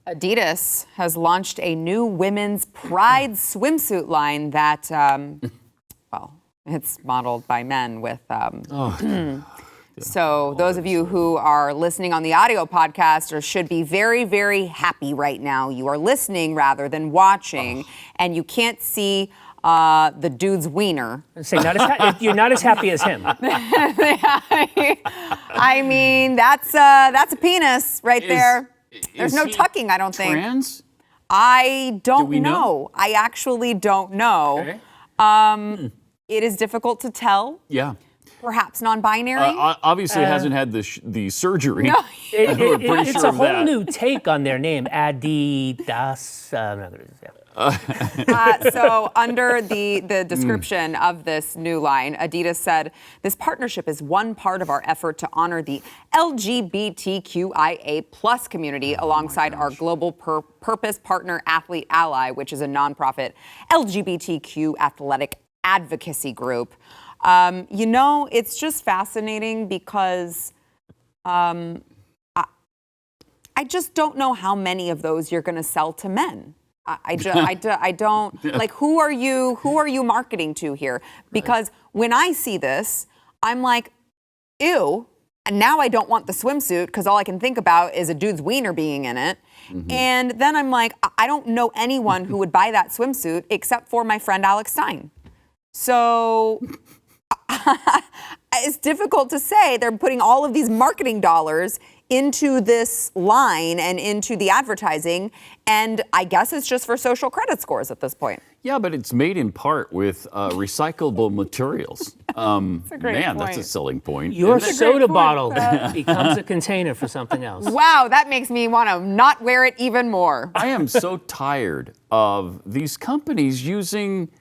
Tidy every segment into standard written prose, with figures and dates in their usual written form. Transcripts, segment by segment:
Adidas has launched a new women's Pride swimsuit line that, well, it's modeled by men with. So those of you who are listening on the audio podcast should be very, very happy right now. You are listening rather than watching, and you can't see the dude's wiener. Say, you're not as happy as him. I mean, that's a penis right there. There's no tucking, I don't think. Trans? I don't know. I actually don't know. Okay. It is difficult to tell. Yeah. Perhaps non-binary. Obviously, hasn't had the surgery. No. It's a whole new take on their name, Adidas. So under the description of this new line, Adidas said, this partnership is one part of our effort to honor the LGBTQIA plus community alongside our global purpose partner Athlete Ally, which is a nonprofit LGBTQ athletic advocacy group. It's just fascinating because I just don't know how many of those you're going to sell to men. I don't like, who are you marketing to here? Because when I see this, I'm like, ew. And now I don't want the swimsuit because all I can think about is a dude's wiener being in it. Mm-hmm. And then I'm like, I don't know anyone who would buy that swimsuit except for my friend Alex Stein. So it's difficult to say. They're putting all of these marketing dollars into this line and into the advertising, and I guess it's just for social credit scores at this point. Yeah, but it's made in part with recyclable materials. That's a great point. That's a selling point. Your soda bottle becomes a container for something else. Wow, that makes me want to not wear it even more. I am so tired of these companies using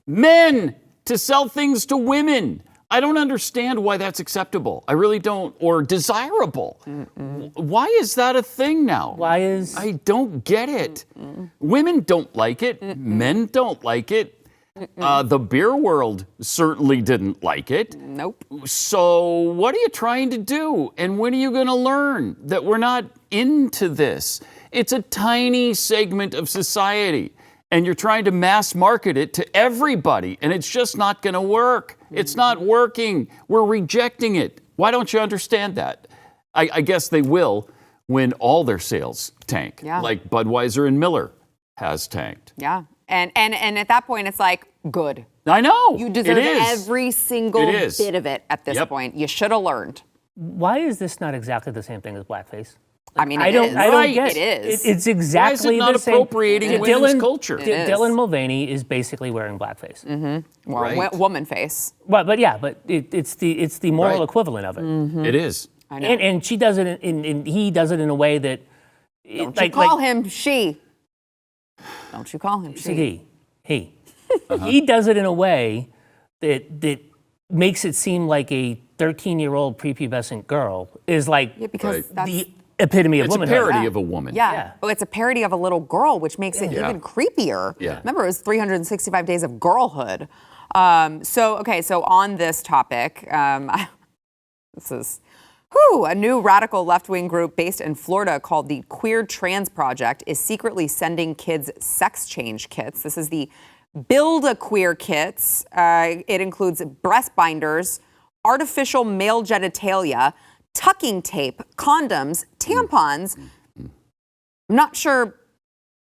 men to sell things to women. I don't understand why that's acceptable. I really don't, or desirable. Mm-mm. Why is that a thing now? I don't get it. Mm-mm. Women don't like it. Mm-mm. Men don't like it. The beer world certainly didn't like it. Nope. So what are you trying to do? And when are you going to learn that we're not into this? It's a tiny segment of society. And you're trying to mass market it to everybody, and it's just not going to work. It's not working. We're rejecting it. Why don't you understand that? I guess they will when all their sales tank, like Budweiser and Miller has tanked. Yeah, and at that point, it's like, good. I know. You deserve every single bit of it at this point. You should have learned. Why is this not exactly the same thing as blackface? I mean, I don't get it. It is. It's exactly Why is it not the same. appropriating women's culture? Dylan Mulvaney is basically wearing blackface. Mm-hmm. Well, woman face. But it's the moral equivalent of it. Mm-hmm. It is. I know. And she does it and he does it in a way that don't you call him she. Don't you call him she. He. He does it in a way that makes it seem like a 13-year-old prepubescent girl is like because that's the epitome of womanhood. It's a parody of a woman. Yeah. Oh, it's a parody of a little girl, which makes it even creepier. Yeah. Remember, it was 365 days of girlhood. So on this topic, this is a new radical left-wing group based in Florida called the Queer Trans Project is secretly sending kids sex change kits. This is the Build a Queer kits. It includes breast binders, artificial male genitalia, tucking tape, condoms, tampons. I'm not sure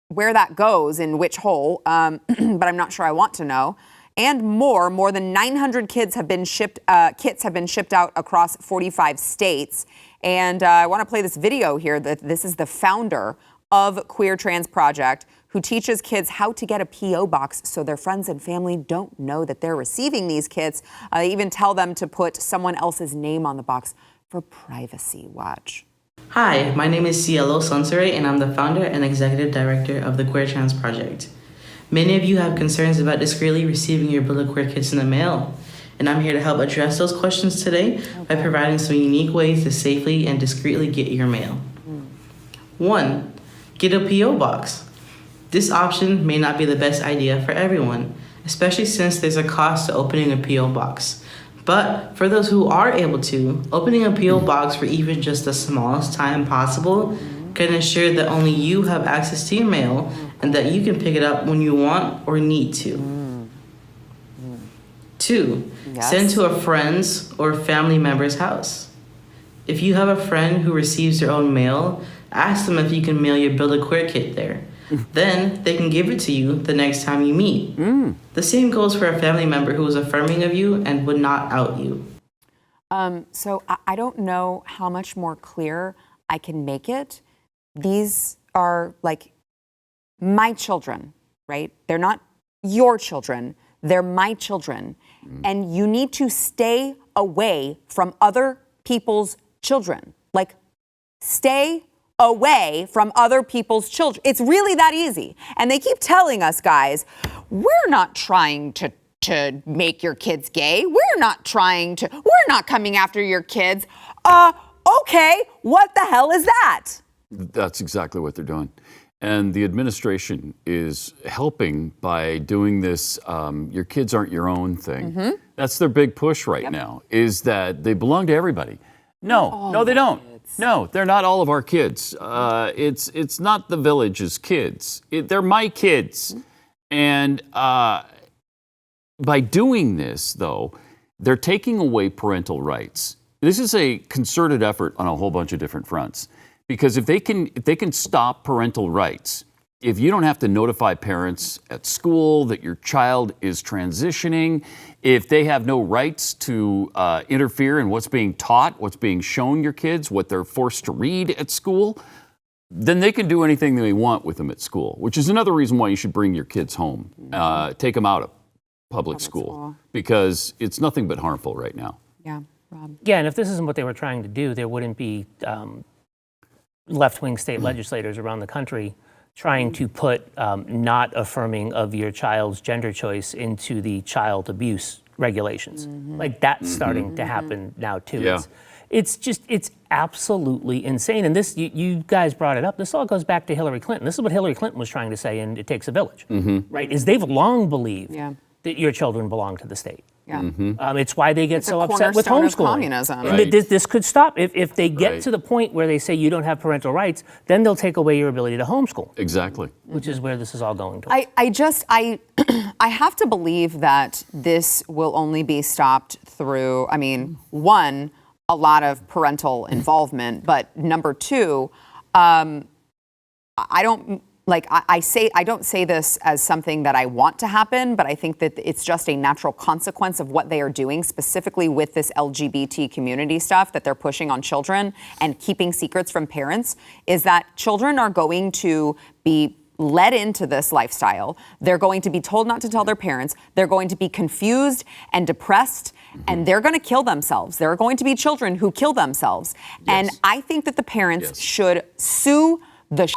where that goes, in which hole, but I'm not sure I want to know. And more. More than 900 kits have been shipped out across 45 states. And I want to play this video here. This is the founder of Queer Trans Project, who teaches kids how to get a P.O. box so their friends and family don't know that they're receiving these kits. They even tell them to put someone else's name on the box for privacy. Watch. Hi, my name is Cielo Sonsere, and I'm the founder and executive director of the Queer Trans Project. Many of you have concerns about discreetly receiving your Build a Queer kits in the mail, and I'm here to help address those questions today by providing some unique ways to safely and discreetly get your mail. 1. Get a P.O. box. This option may not be the best idea for everyone, especially since there's a cost to opening a P.O. box. But for those who are able to, opening a P.O. box for even just the smallest time possible can ensure that only you have access to your mail and that you can pick it up when you want or need to. 2, send to a friend's or family member's house. If you have a friend who receives their own mail, ask them if you can mail your Build a Queer kit there. Then they can give it to you the next time you meet. The same goes for a family member who is affirming of you and would not out you. So I don't know how much more clear I can make it. These are like my children, right? They're not your children. They're my children. And you need to stay away from other people's children. Like, stay away from other people's children. It's really that easy. And they keep telling us, guys, we're not trying to make your kids gay. We're not coming after your kids. Okay, what the hell is that? That's exactly what they're doing. And the administration is helping by doing this your kids aren't your own thing. That's their big push right now, is that they belong to everybody. No, they don't. No, they're not all of our kids. It's not the Village's kids. They're my kids. And by doing this, though, they're taking away parental rights. This is a concerted effort on a whole bunch of different fronts. Because if they can stop parental rights, if you don't have to notify parents at school that your child is transitioning, if they have no rights to interfere in what's being taught, what's being shown your kids, what they're forced to read at school, then they can do anything they want with them at school, which is another reason why you should bring your kids home. Take them out of public school, because it's nothing but harmful right now. Yeah, Rob. Yeah, and if this isn't what they were trying to do, there wouldn't be left-wing state legislators around the country trying to put not affirming of your child's gender choice into the child abuse regulations. Like, that's starting to happen now, too. Yeah. It's absolutely insane. And this, you guys brought it up, this all goes back to Hillary Clinton. This is what Hillary Clinton was trying to say in It Takes a Village, right? Is they've long believed that your children belong to the state. Yeah. It's why they get so upset with cornerstone of homeschooling. communism. And this could stop. If they get to the point where they say you don't have parental rights, then they'll take away your ability to homeschool. Exactly. Which is where this is all going to. I have to believe that this will only be stopped through, one, a lot of parental involvement, but number two, I don't say this as something that I want to happen, but I think that it's just a natural consequence of what they are doing, specifically with this LGBT community stuff that they're pushing on children and keeping secrets from parents, is that children are going to be led into this lifestyle. They're going to be told not to tell their parents. They're going to be confused and depressed, and they're going to kill themselves. There are going to be children who kill themselves. And I think that the parents should sue the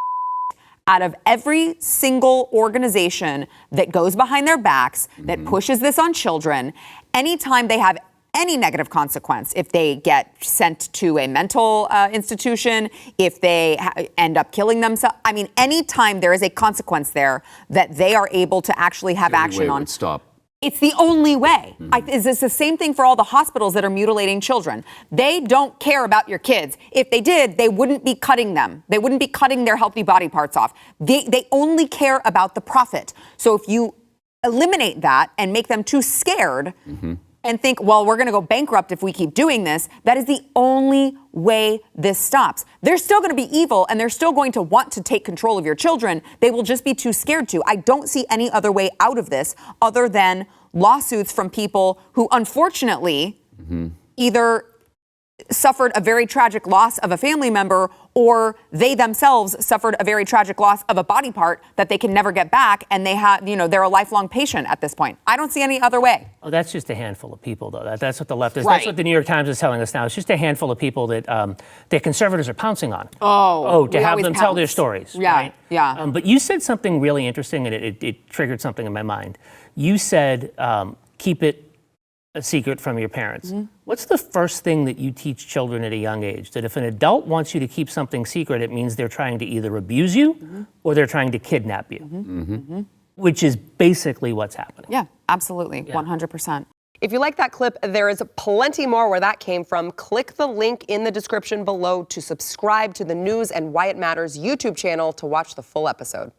out of every single organization that goes behind their backs, that pushes this on children, anytime they have any negative consequence, if they get sent to a mental institution, if they end up killing themselves, anytime there is a consequence there that they are able to actually have action on. Stop. It's the only way. It's the same thing for all the hospitals that are mutilating children. They don't care about your kids. If they did, they wouldn't be cutting them. They wouldn't be cutting their healthy body parts off. They only care about the profit. So if you eliminate that and make them too scared and think, well, we're going to go bankrupt if we keep doing this, that is the only way this stops. They're still going to be evil, and they're still going to want to take control of your children. They will just be too scared to. I don't see any other way out of this other than lawsuits from people who, unfortunately, either suffered a very tragic loss of a family member, or they themselves suffered a very tragic loss of a body part that they can never get back, and they're a lifelong patient at this point. I don't see any other way. Oh, that's just a handful of people, though. That's what the left is. Right. That's what the New York Times is telling us now. It's just a handful of people that conservatives are pouncing on. To have them tell their stories. Yeah, right? yeah. But you said something really interesting, and it triggered something in my mind. You said keep it a secret from your parents. What's the first thing that you teach children at a young age? That if an adult wants you to keep something secret, it means they're trying to either abuse you or they're trying to kidnap you, which is basically what's happening. Yeah, absolutely, 100%. If you like that clip, there is plenty more where that came from. Click the link in the description below to subscribe to the News and Why It Matters YouTube channel to watch the full episode.